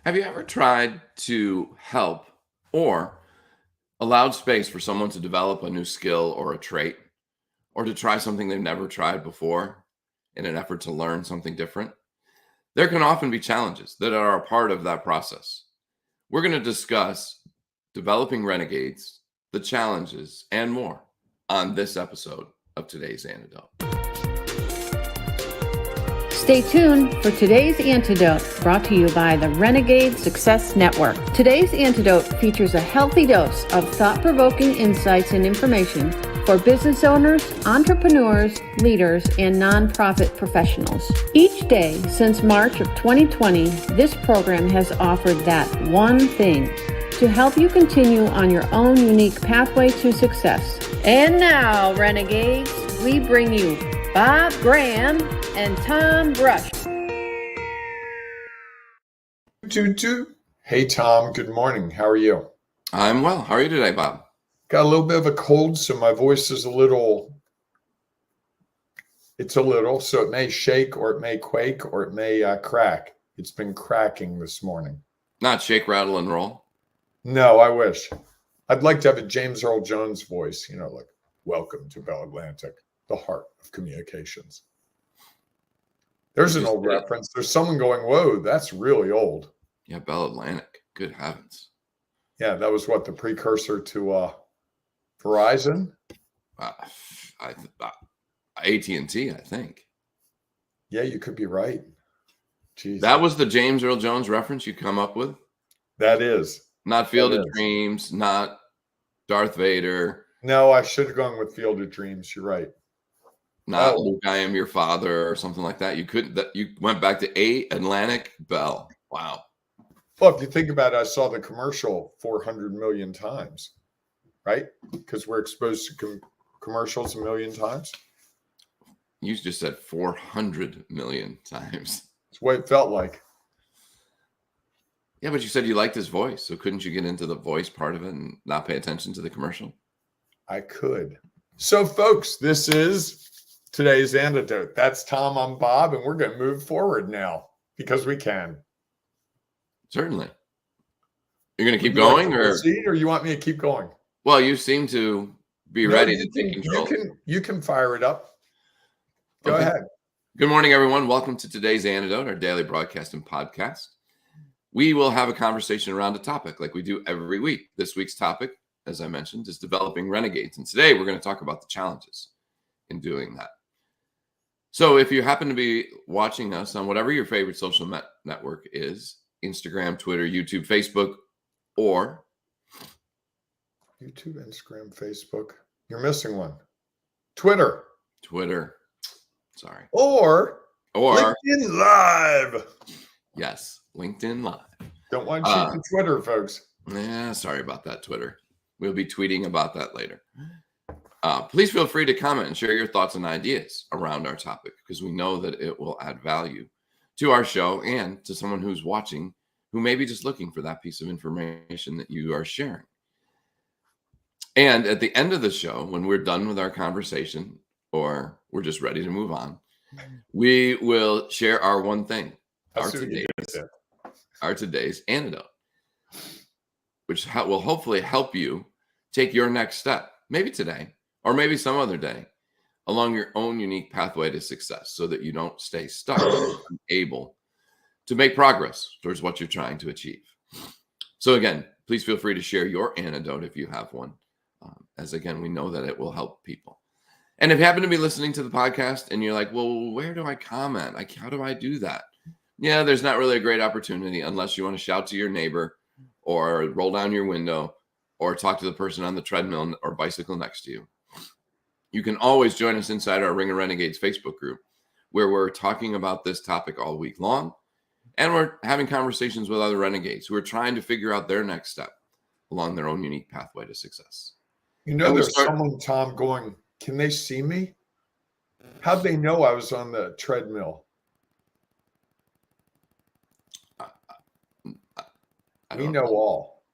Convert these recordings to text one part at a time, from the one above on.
Have you ever tried to help or allowed space for someone to develop a new skill or a trait or to try something they've never tried before in an effort to learn something different? There can often be challenges that are a part of that process. We're going to discuss developing renegades, the challenges, and more on this episode of today's Antidote. Stay tuned for today's Antidote, brought to you by the Renegade Success Network. Today's Antidote features a healthy dose of thought-provoking insights and information for business owners, entrepreneurs, leaders, and nonprofit professionals. Each day since March of 2020, this program has offered that one thing to help you continue on your own unique pathway to success. And now, Renegades, we bring you Bob Graham and Tom Brush. Hey, Tom. Good morning. How are you? I'm well. How are you today, Bob? Got a little bit of a cold, so my voice is so it may shake or it may quake or it may crack. It's been cracking this morning. Not shake, rattle, and roll? No, I wish. I'd like to have a James Earl Jones voice, like, welcome to Bell Atlantic, the heart of communications. There's an old reference. There's someone going, whoa, that's really old. Yeah, Bell Atlantic. Good heavens. Yeah, that was what, the precursor to Verizon? AT&T, I think. Yeah, you could be right. Jeez. That was the James Earl Jones reference you come up with? That is. Not Field of Dreams, not Darth Vader. No, I should have gone with Field of Dreams. You're right. Not Luke, I Am Your Father or something like that. You went back to Atlantic Bell. Wow. Well, if you think about it, I saw the commercial 400 million times, right? Because we're exposed to commercials a million times. You just said 400 million times. That's what it felt like. Yeah, but you said you liked his voice. So couldn't you get into the voice part of it and not pay attention to the commercial? I could. So, folks, this is today's Antidote. That's Tom, I'm Bob, and we're going to move forward now because we can. Certainly. You're going to keep going, or you want me to keep going? Well, you seem to be ready to take control. You can fire it up. Go ahead. Good morning, everyone. Welcome to today's Antidote, our daily broadcast and podcast. We will have a conversation around a topic like we do every week. This week's topic, as I mentioned, is developing renegades. And today we're going to talk about the challenges in doing that. So if you happen to be watching us on whatever your favorite social network is, Instagram, Twitter, YouTube, Facebook, or YouTube, Instagram, Facebook. You're missing one. Twitter. Sorry. Or LinkedIn Live. Yes, LinkedIn Live. Don't want to cheat the Twitter, folks. Yeah, sorry about that, Twitter. We'll be tweeting about that later. Please feel free to comment and share your thoughts and ideas around our topic because we know that it will add value to our show and to someone who's watching who may be just looking for that piece of information that you are sharing. And at the end of the show, when we're done with our conversation or we're just ready to move on, we will share our one thing, our today's antidote, which will hopefully help you take your next step, maybe today or maybe some other day, along your own unique pathway to success so that you don't stay stuck and unable to make progress towards what you're trying to achieve. So again, please feel free to share your antidote if you have one, as again, we know that it will help people. And if you happen to be listening to the podcast and you're like, well, where do I comment? How do I do that? Yeah, there's not really a great opportunity unless you want to shout to your neighbor or roll down your window or talk to the person on the treadmill or bicycle next to you. You can always join us inside our Ring of Renegades Facebook group, where we're talking about this topic all week long. And we're having conversations with other renegades who are trying to figure out their next step along their own unique pathway to success. There's someone, Tom, going, can they see me? How'd they know I was on the treadmill? We know all.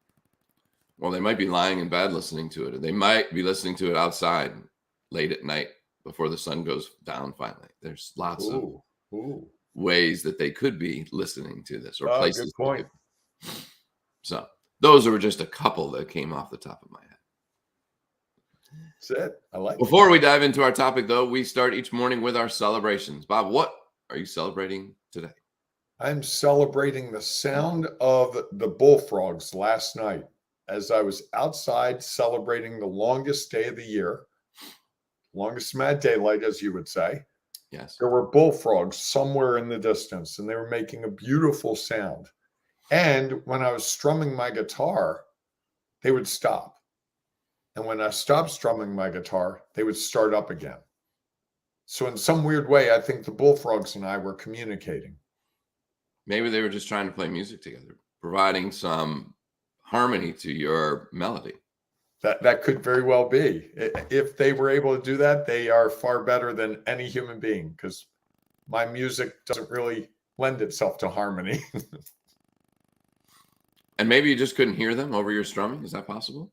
Well, they might be lying in bed listening to it. Or they might be listening to it outside late at night before the sun goes down finally. There's lots of ways that they could be listening to this or places. Good point. So those are just a couple that came off the top of my head. That's it. I like it. Before we dive into our topic, though, we start each morning with our celebrations. Bob, what are you celebrating today? I'm celebrating the sound of the bullfrogs last night as I was outside celebrating the longest day of the year, longest mad daylight, as you would say. Yes. There were bullfrogs somewhere in the distance, and they were making a beautiful sound. And when I was strumming my guitar, they would stop. And when I stopped strumming my guitar, they would start up again. So in some weird way, I think the bullfrogs and I were communicating. Maybe they were just trying to play music together, providing some harmony to your melody. That could very well be. If they were able to do that, they are far better than any human being, because my music doesn't really lend itself to harmony. And maybe you just couldn't hear them over your strumming. Is that possible?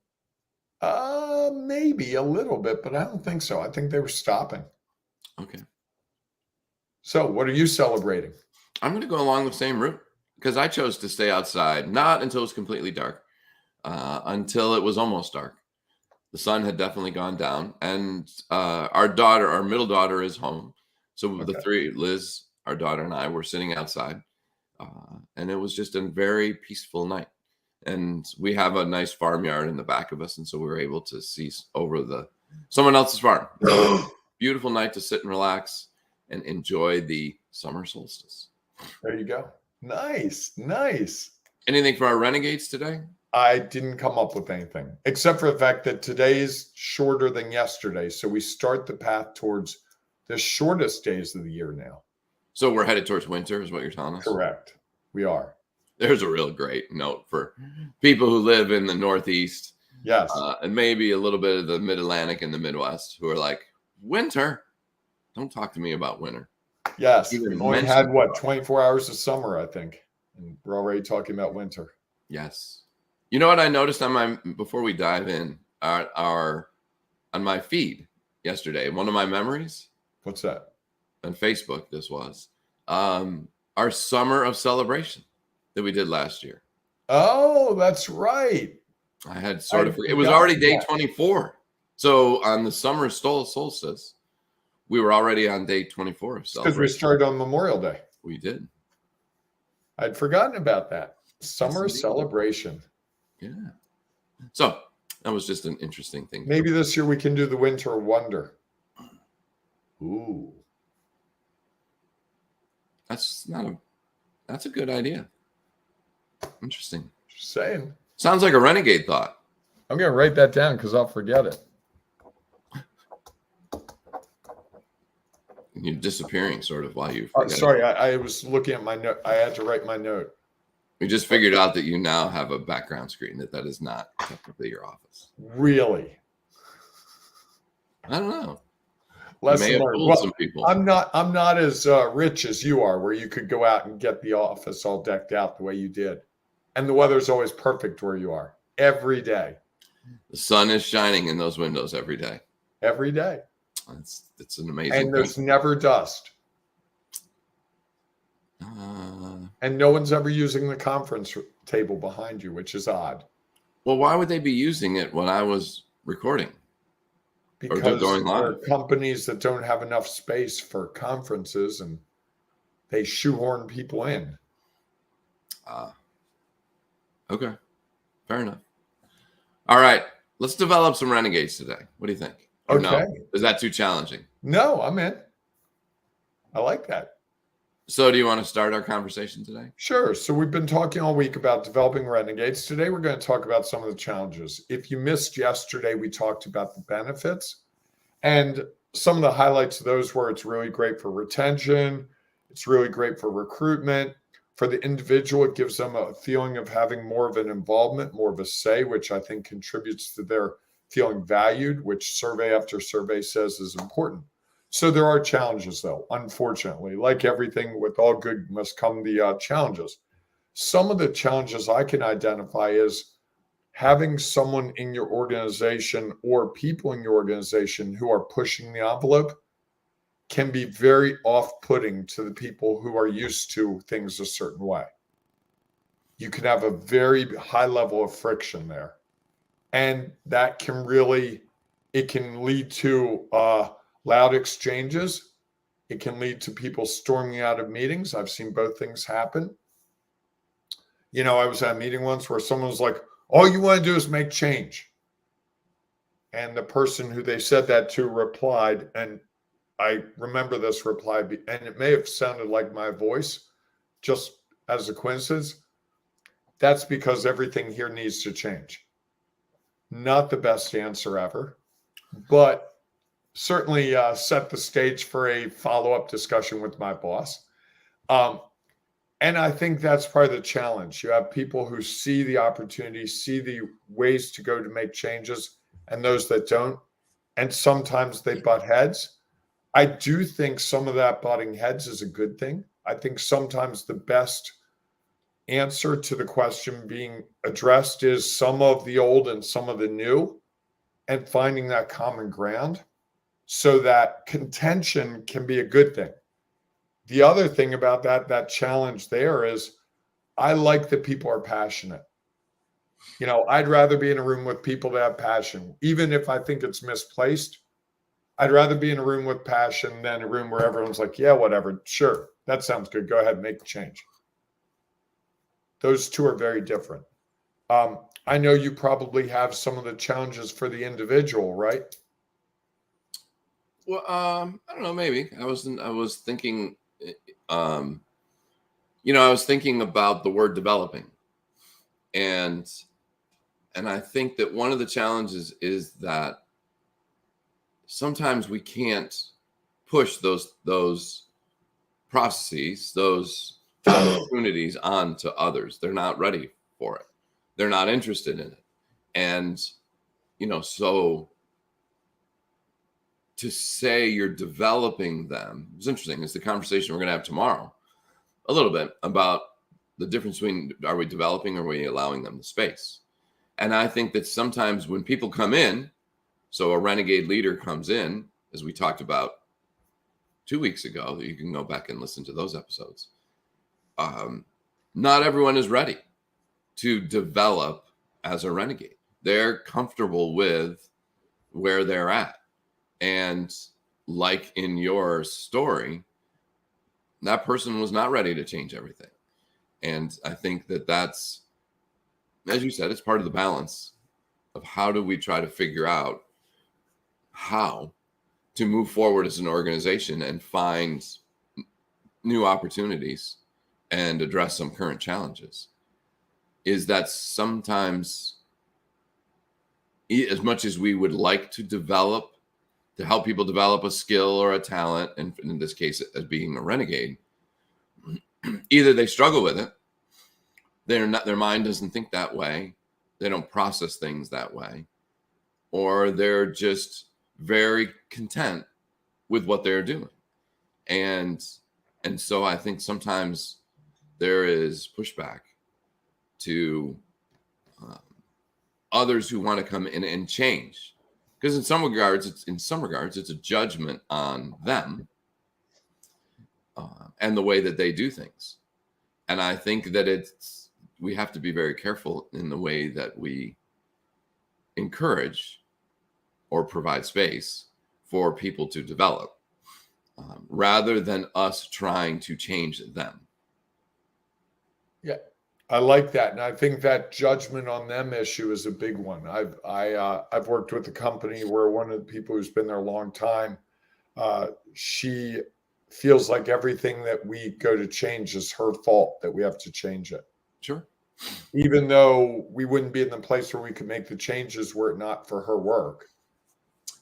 Maybe a little bit, but I don't think so. I think they were stopping. Okay. So what are you celebrating? I'm going to go along the same route because I chose to stay outside, not until it was completely dark, until it was almost dark. The sun had definitely gone down, and our middle daughter is home. So the three, Liz, our daughter, and I were sitting outside, and it was just a very peaceful night. And we have a nice farmyard in the back of us, and so we were able to see over someone else's farm. Beautiful night to sit and relax and enjoy the summer solstice. There you go. Nice, nice. Anything for our Renegades today? I didn't come up with anything, except for the fact that today is shorter than yesterday. So we start the path towards the shortest days of the year now. So we're headed towards winter is what you're telling us? Correct. We are. There's a real great note for people who live in the Northeast. Yes. And maybe a little bit of the Mid-Atlantic and the Midwest who are like, winter? Don't talk to me about winter. Yes. We've only had, 24 hours of summer, I think. And we're already talking about winter. Yes. You know what I noticed before we dive in, on my feed yesterday, one of my memories? What's that? On Facebook, this was our summer of celebration that we did last year. Oh, that's right. I had it was already day 24. So on the summer solstice, we were already on day 24 of celebration. Because we started on Memorial Day. We did. I'd forgotten about that. Summer celebration. Yeah. So that was just an interesting thing. Maybe this year we can do the Winter Wonder. Ooh. That's a good idea. Interesting. Just saying. Sounds like a renegade thought. I'm going to write that down because I'll forget it. You're disappearing sort of while you forget. Sorry, I was looking at my note. I had to write my note. We just figured out that you now have a background screen, that is not technically your office. Really? I don't know. Lesson learned. Well, some people. I'm not as rich as you are, where you could go out and get the office all decked out the way you did. And the weather's always perfect where you are. Every day. The sun is shining in those windows every day. Every day. It's an amazing And there's never dust. And no one's ever using the conference table behind you, which is odd. Well, why would they be using it when I was recording? Because there are companies that don't have enough space for conferences and they shoehorn people in. Okay. Fair enough. All right. Let's develop some renegades today. What do you think? Okay. No? Is that too challenging? No, I'm in. I like that. So do you want to start our conversation today? Sure. So we've been talking all week about developing renegades. Today, we're going to talk about some of the challenges. If you missed yesterday, we talked about the benefits. And some of the highlights of those were it's really great for retention. It's really great for recruitment. For the individual, it gives them a feeling of having more of an involvement, more of a say, which I think contributes to their feeling valued, which survey after survey says is important. So there are challenges, though, unfortunately. Like everything, with all good must come the challenges. Some of the challenges I can identify is having someone in your organization or people in your organization who are pushing the envelope can be very off-putting to the people who are used to things a certain way. you can have a very high level of friction there. And that can really, it can lead to loud exchanges. It can lead to people storming out of meetings. I've seen both things happen. You know, I was at a meeting once where someone was like, all you want to do is make change. And the person who they said that to replied, and I remember this reply, and it may have sounded like my voice, just as a coincidence. That's because everything here needs to change. Not the best answer ever, but certainly set the stage for a follow-up discussion with my boss. And I think that's part of the challenge. You have people who see the opportunity, see the ways to go to make changes, and those that don't. And sometimes they butt heads. I do think some of that butting heads is a good thing. I think sometimes the best answer to the question being addressed is some of the old and some of the new, and finding that common ground so that contention can be a good thing. The other thing about that challenge there is I like that people are passionate. You know, I'd rather be in a room with people that have passion, even if I think it's misplaced. I'd rather be in a room with passion than a room where everyone's like, yeah, whatever, sure, that sounds good. Go ahead and make the change. Those two are very different. I know you probably have some of the challenges for the individual, right? Well, I don't know. Maybe I was thinking. I was thinking about the word developing, and I think that one of the challenges is that sometimes we can't push those processes, those opportunities onto others. They're not ready for it. They're not interested in it. And, so to say you're developing them, it's interesting. It's the conversation we're going to have tomorrow a little bit about the difference between, are we developing or are we allowing them the space? And I think that sometimes when people come in, so a renegade leader comes in, as we talked about 2 weeks ago, you can go back and listen to those episodes. Not everyone is ready to develop as a renegade. They're comfortable with where they're at. And like in your story, that person was not ready to change everything. And I think that that's, as you said, it's part of the balance of how do we try to figure out how to move forward as an organization and find new opportunities and address some current challenges. Is that sometimes, as much as we would like to develop, to help people develop a skill or a talent, and in this case, as being a renegade, either they struggle with it, their mind doesn't think that way, they don't process things that way, or they're just very content with what they're doing. And so I think sometimes there is pushback to others who want to come in and change, because in some regards it's a judgment on them and the way that they do things. And I think that we have to be very careful in the way that we encourage or provide space for people to develop, rather than us trying to change them. Yeah, I like that. And I think that judgment on them issue is a big one. I've worked with a company where one of the people who's been there a long time, she feels like everything that we go to change is her fault, that we have to change it. Sure. Even though we wouldn't be in the place where we could make the changes were it not for her work.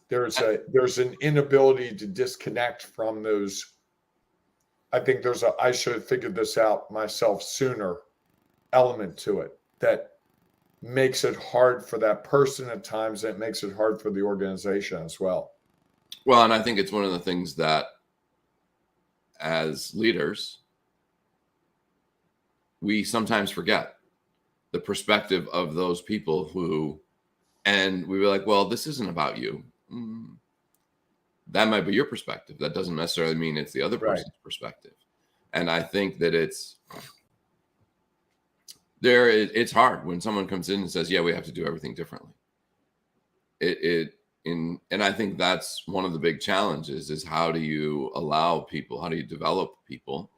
There's an inability to disconnect from those. I think I should have figured this out myself sooner element to it that makes it hard for that person at times, and it makes it hard for the organization as well. Well, and I think it's one of the things that as leaders, we sometimes forget the perspective of those people and we were like, well, this isn't about you. That might be your perspective. That doesn't necessarily mean it's the other person's perspective. And I think that it's hard when someone comes in and says, yeah, we have to do everything differently. And I think that's one of the big challenges is how do you develop people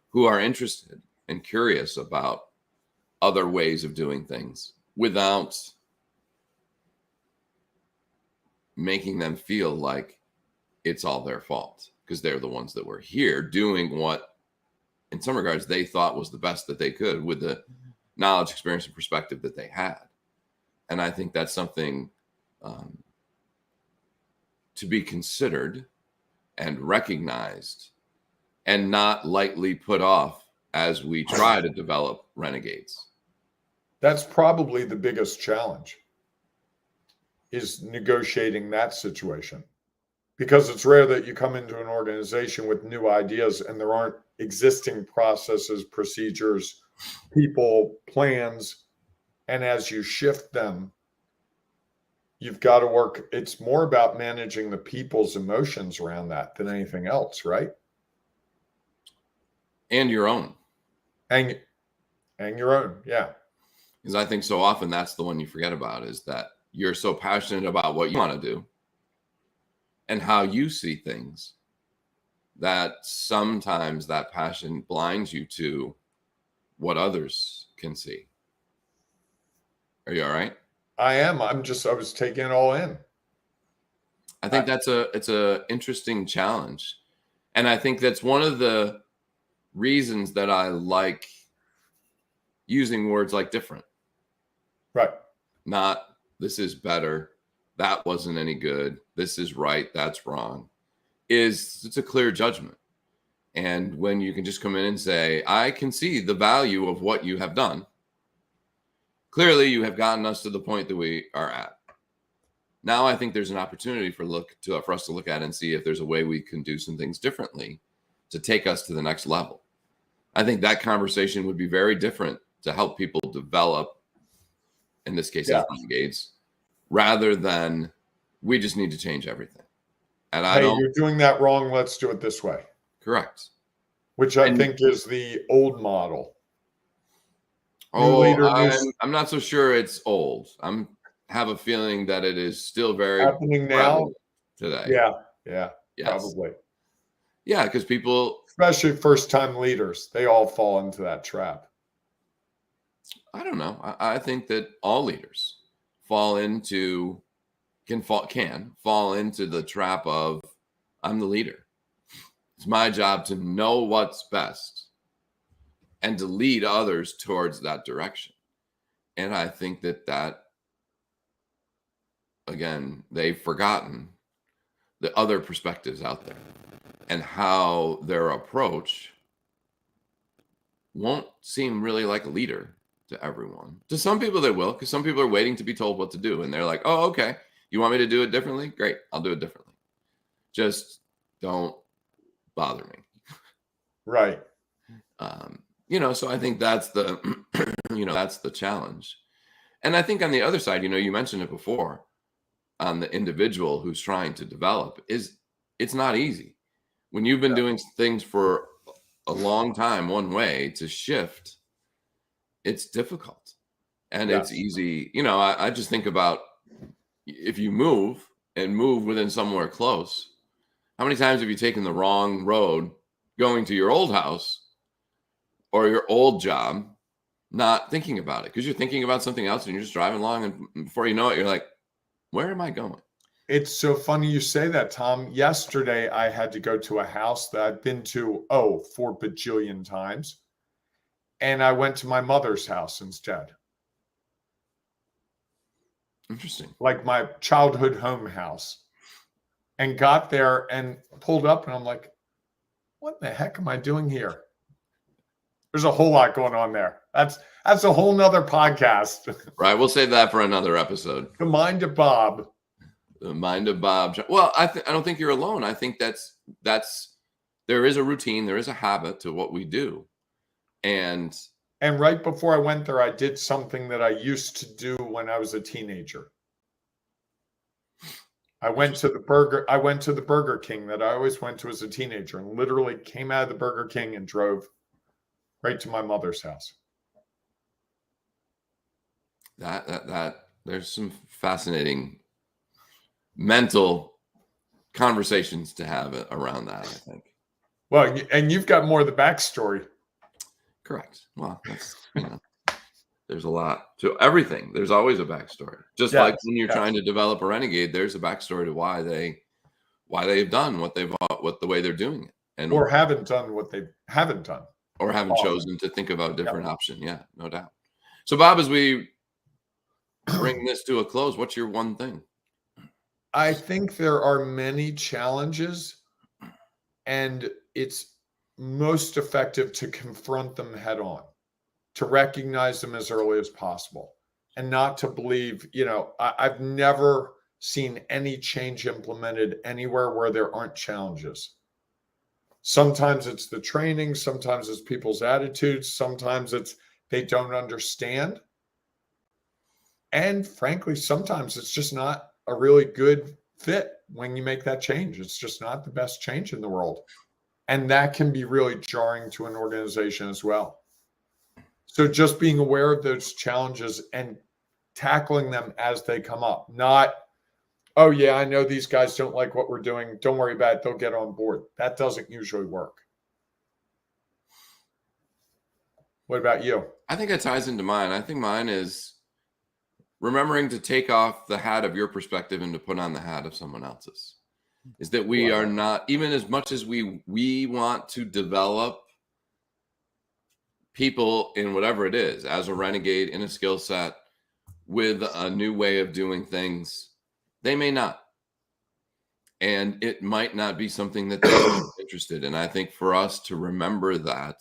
who are interested and curious about other ways of doing things without making them feel like it's all their fault, because they're the ones that were here doing what, in some regards, they thought was the best that they could with the knowledge, experience, and perspective that they had. And I think that's something to be considered and recognized and not lightly put off as we try to develop Renegades. That's probably the biggest challenge, is negotiating that situation. Because it's rare that you come into an organization with new ideas and there aren't existing processes, procedures, people, plans. And as you shift them, you've got to work. It's more about managing the people's emotions around that than anything else, right? And your own. And your own, yeah. Because I think so often that's the one you forget about, is that you're so passionate about what you want to do and how you see things that sometimes that passion blinds you to what others can see. Are you all right? I am. I was taking it all in. I think it's a interesting challenge. And I think that's one of the reasons that I like using words like different. Right. Not this is better, that wasn't any good, this is right, that's wrong. It's a clear judgment. And when you can just come in and say, I can see the value of what you have done. Clearly, you have gotten us to the point that we are at. Now, I think there's an opportunity for us to look at and see if there's a way we can do some things differently to take us to the next level. I think that conversation would be very different to help people develop, in this case, Renegades, rather than we just need to change everything. And you're doing that wrong. Let's do it this way. Correct. Which I think is the old model. I'm not so sure it's old. Have a feeling that it is still very happening now today. Yeah, yes. Probably. Yeah, because people, especially first-time leaders, they all fall into that trap. I don't know. I think that all leaders can fall into the trap of, I'm the leader. It's my job to know what's best and to lead others towards that direction. And I think that again, they've forgotten the other perspectives out there and how their approach won't seem really like a leader to everyone. To some people they will, because some people are waiting to be told what to do. And they're like, oh, okay, you want me to do it differently? Great, I'll do it differently. Just don't bother me. Right. So I think that's that's the challenge. And I think on the other side, you mentioned it before, on the individual who's trying to develop, it's not easy. When you've been doing things for a long time one way, to shift, it's difficult. And it's easy. I just think about if you move within somewhere close, how many times have you taken the wrong road going to your old house or your old job, not thinking about it because you're thinking about something else and you're just driving along, and before you know it, you're like, where am I going? It's so funny you say that, Tom. Yesterday, I had to go to a house that I've been to, 4 bajillion times. And I went to my mother's house instead. Interesting. Like my childhood home house. And got there and pulled up, and I'm like, what the heck am I doing here? There's a whole lot going on there. That's a whole nother podcast. Right. We'll save that for another episode. The Mind of Bob. The Mind of Bob. Well, I don't think you're alone. I think that's there is a routine, there is a habit to what we do. And right before I went there, I did something that I used to do when I was a teenager. I went to the Burger King that I always went to as a teenager, and literally came out of the Burger King and drove right to my mother's house. That there's some fascinating mental conversations to have around that, I think. Well, and you've got more of the backstory. Correct. Well, that's, there's a lot to everything. There's always a backstory. Just Yes, like when you're yes. trying to develop a Renegade, there's a backstory to why they've done what the way they're doing it, and Or haven't done what they haven't done. or haven't Often. chosen to think about a different option. Yeah, no doubt. So, Bob, as we bring this to a close, what's your one thing? I think there are many challenges, and it's most effective to confront them head on, to recognize them as early as possible, and not to believe, I've never seen any change implemented anywhere where there aren't challenges. Sometimes it's the training, sometimes it's people's attitudes, sometimes it's they don't understand. And frankly, sometimes it's just not a really good fit when you make that change. It's just not the best change in the world. And that can be really jarring to an organization as well. So just being aware of those challenges and tackling them as they come up, not, oh yeah, I know these guys don't like what we're doing. Don't worry about it. They'll get on board. That doesn't usually work. What about you? I think that ties into mine. I think mine is remembering to take off the hat of your perspective and to put on the hat of someone else's. Is that we are not, even as much as we want to develop people in whatever it is, as a renegade, in a skill set, with a new way of doing things, they may not. And it might not be something that they're interested in. I think for us to remember that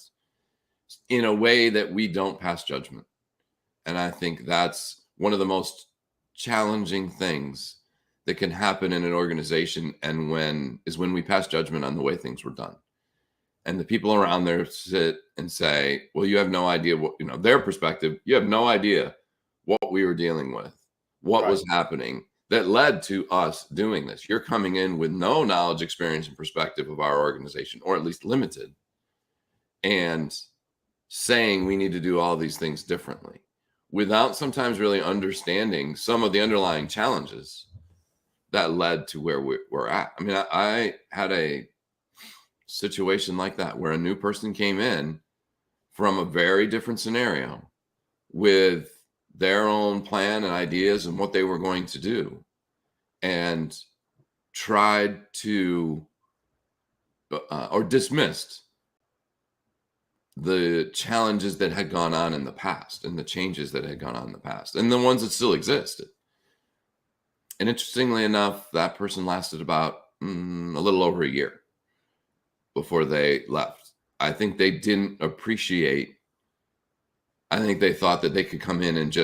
in a way that we don't pass judgment. And I think that's one of the most challenging things that can happen in an organization, and when we pass judgment on the way things were done. And the people around there sit and say, well, you have no idea what, their perspective, you have no idea what we were dealing with, what was happening that led to us doing this. You're coming in with no knowledge, experience, and perspective of our organization, or at least limited, and saying we need to do all these things differently without sometimes really understanding some of the underlying challenges that led to where we're at. I mean, I had a situation like that where a new person came in from a very different scenario with their own plan and ideas and what they were going to do, and tried to or dismissed the challenges that had gone on in the past and the changes that had gone on in the past and the ones that still existed. And interestingly enough, that person lasted about a little over a year before they left. I think they didn't appreciate, I think they thought that they could come in and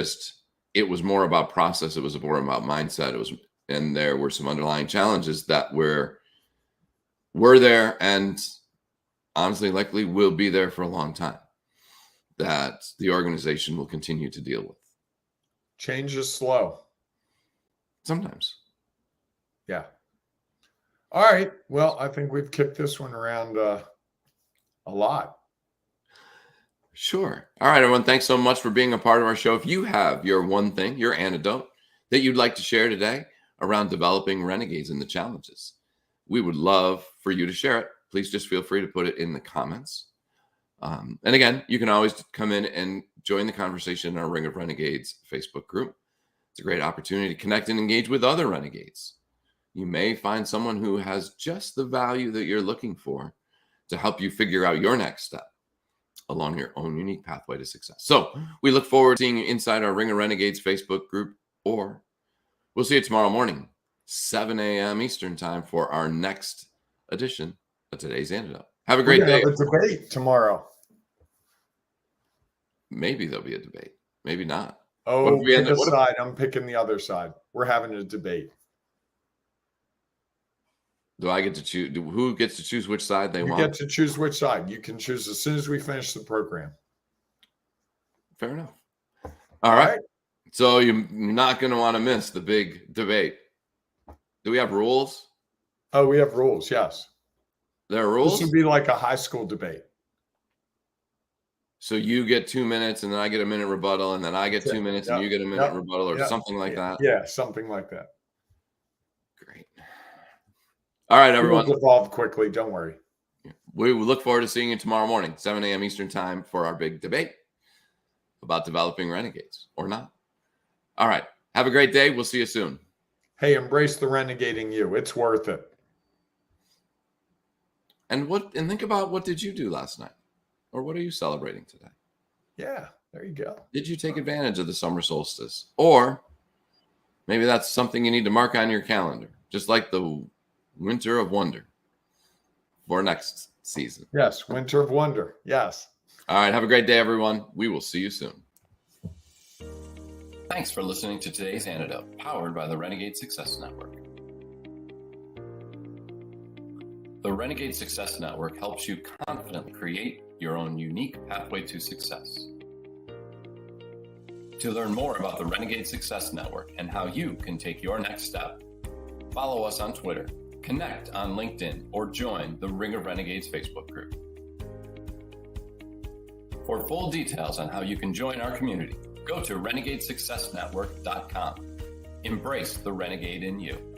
it was more about process. It was more about mindset. And there were some underlying challenges that were there, and honestly, likely will be there for a long time, that the organization will continue to deal with. Change is slow. Sometimes. Yeah. All right. Well, I think we've kicked this one around a lot. Sure. All right, everyone. Thanks so much for being a part of our show. If you have your one thing, your antidote that you'd like to share today around developing renegades and the challenges, we would love for you to share it. Please just feel free to put it in the comments. And again, you can always come in and join the conversation in our Ring of Renegades Facebook group. It's a great opportunity to connect and engage with other renegades. You may find someone who has just the value that you're looking for to help you figure out your next step along your own unique pathway to success. So we look forward to seeing you inside our Ring of Renegades Facebook group, or we'll see you tomorrow morning, 7 a.m. Eastern time, for our next edition of Today's Antidote. Have a great day. Have a debate tomorrow. Maybe there'll be a debate. Maybe not. Oh, pick a side. I'm picking the other side. We're having a debate. Do I get to choose? Who gets to choose which side they want? You get to choose which side. You can choose as soon as we finish the program. Fair enough. All right. So you're not going to want to miss the big debate. Do we have rules? Oh, we have rules. Yes. There are rules? This would be like a high school debate. So you get 2 minutes and then I get a minute rebuttal, and then I get 2 minutes and you get a minute rebuttal, or something like that. Yeah, something like that. Great. All right, everyone. It'll evolve quickly. Don't worry. We look forward to seeing you tomorrow morning, 7 a.m. Eastern time, for our big debate about developing renegades or not. All right. Have a great day. We'll see you soon. Hey, embrace the renegading you. It's worth it. And think about, what did you do last night? Or what are you celebrating today? Yeah, there you go. Did you take advantage of the summer solstice? Or maybe that's something you need to mark on your calendar, just like the Winter of Wonder for next season. Yes, Winter of Wonder. Yes. All right. Have a great day, everyone. We will see you soon. Thanks for listening to today's Antidote, powered by the Renegade Success Network. The Renegade Success Network helps you confidently create your own unique pathway to success. To learn more about the Renegade Success Network and how you can take your next step, follow us on Twitter, connect on LinkedIn, or join the Ring of Renegades Facebook group. For full details on how you can join our community, go to renegadesuccessnetwork.com. Embrace the renegade in you.